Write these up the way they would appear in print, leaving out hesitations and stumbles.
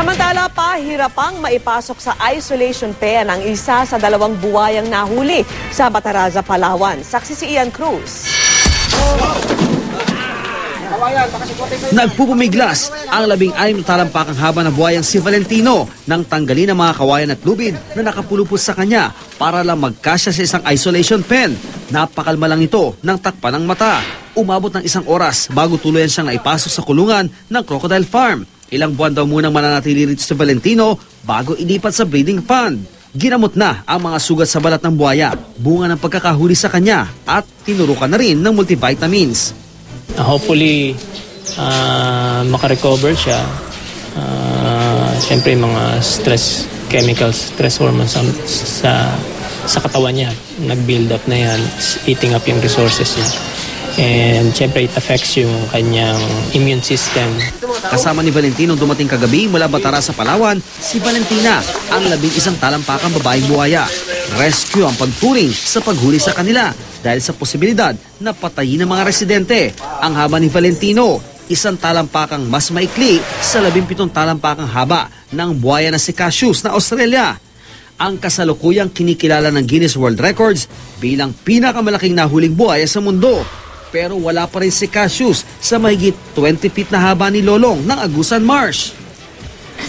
Samantala, pahirapang maipasok sa isolation pen ang isa sa 2 buwayang nahuli sa Bataraza, Palawan. Saksi si Ian Cruz. Nagpupumiglas ang 16 na talampakang haba ng buwayang si Valentino nang tanggalin ang mga kawayan at lubid na nakapulupos sa kanya para lang magkasya sa isang isolation pen. Napakalma lang ito ng takpan ng mata. Umabot ng 1 oras bago tuluyan siyang naipasok sa kulungan ng Crocodile Farm. Ilang buwan daw munang mananatili rito si Valentino bago ilipat sa breeding pond. Ginamot na ang mga sugat sa balat ng buwaya, bunga ng pagkakahuli sa kanya at tinurukan na rin ng multivitamins. Hopefully, makarecover siya. Siyempre, mga stress chemicals, stress hormones sa katawan niya. Nag-build up na yan, eating up yung resources niya. And siyempre, it affects yung kanyang immune system. Kasama ni Valentino dumating kagabi mula Bataraza, Palawan, si Valentina, ang 11 talampakang babaeng buhaya. Rescue ang pagturing sa paghuli sa kanila dahil sa posibilidad na patayin ng mga residente. Ang haba ni Valentino, 1 talampakang mas maikli sa 17 talampakang haba ng buhaya na si Cassius na Australia. Ang kasalukuyang kinikilala ng Guinness World Records bilang pinakamalaking nahuling buhaya sa mundo. Pero wala pa rin si Cassius sa mahigit 20 feet na haba ni Lolong ng Agusan Marsh,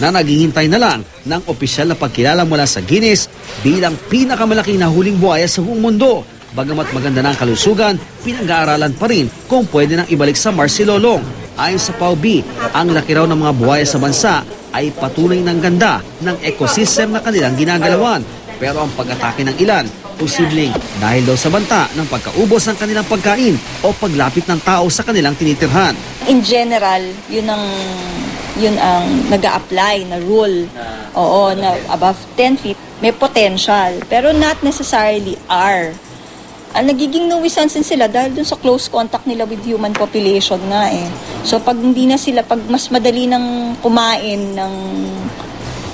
na naghihintay na lang ng opisyal na pagkilala mula sa Guinness bilang pinakamalaking nahuling buhaya sa buong mundo. Bagamat maganda na ang kalusugan, pinag-aaralan pa rin kung pwede nang ibalik sa Marsh si Lolong. Ayon sa PAOB, ang laki raw ng mga buhaya sa bansa ay patuloy ng ganda ng ecosystem na kanilang ginagalawan. Pero ang pag-atake ng ilan, posibleng dahil daw sa banta ng pagkaubos ng kanilang pagkain o paglapit ng tao sa kanilang tinitirhan. In general, yun ang nag-a-apply na rule. Oo, na above 10 feet, may potential. Pero not necessarily are. Nagiging nuisance sila dahil dun sa close contact nila with human population nga eh. So pag hindi na sila, pag mas madali nang kumain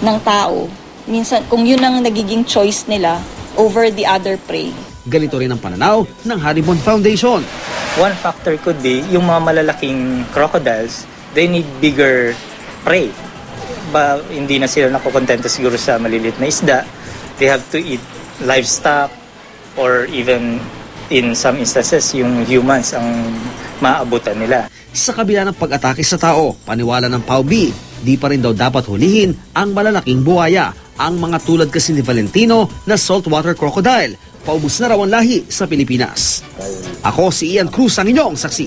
ng tao, minsan kung yun ang nagiging choice nila over the other prey. Ganito rin ang pananaw ng Haribon Foundation. One factor could be yung mga malalaking crocodiles, they need bigger prey. Hindi na sila nakukontento siguro sa maliliit na isda. They have to eat livestock or even in some instances yung humans ang maabutan nila. Sa kabila ng pag-atake sa tao, paniwala ng PAOB, di pa rin daw dapat hulihin ang malalaking buhaya. Ang mga tulad kasi ni Valentino na saltwater crocodile. Paubos na raw ang lahi sa Pilipinas. Ako si Ian Cruz, ang inyong saksi.